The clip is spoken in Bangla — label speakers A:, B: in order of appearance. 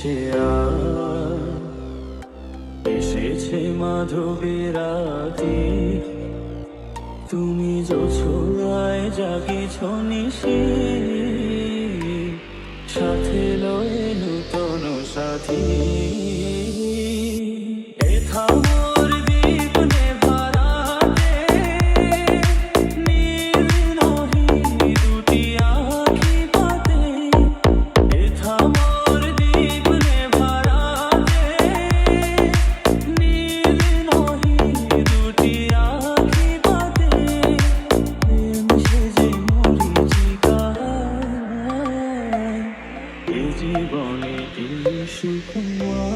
A: ভেসে এসেছে মাধবী রাতি, তুমি জোছায় জাগিছ নিশি, সাথে লয়ে নূতন সাথী। এথা মোর দীপ নেভারাতে, নীল নহি দুটি আখি পাতে। এথা মোর দীপ নেভারাতে, নীল নহি দুটি আখি পাতে। প্রেম সেজে মরীচিকা, এ জীবনে এই সুকুমার।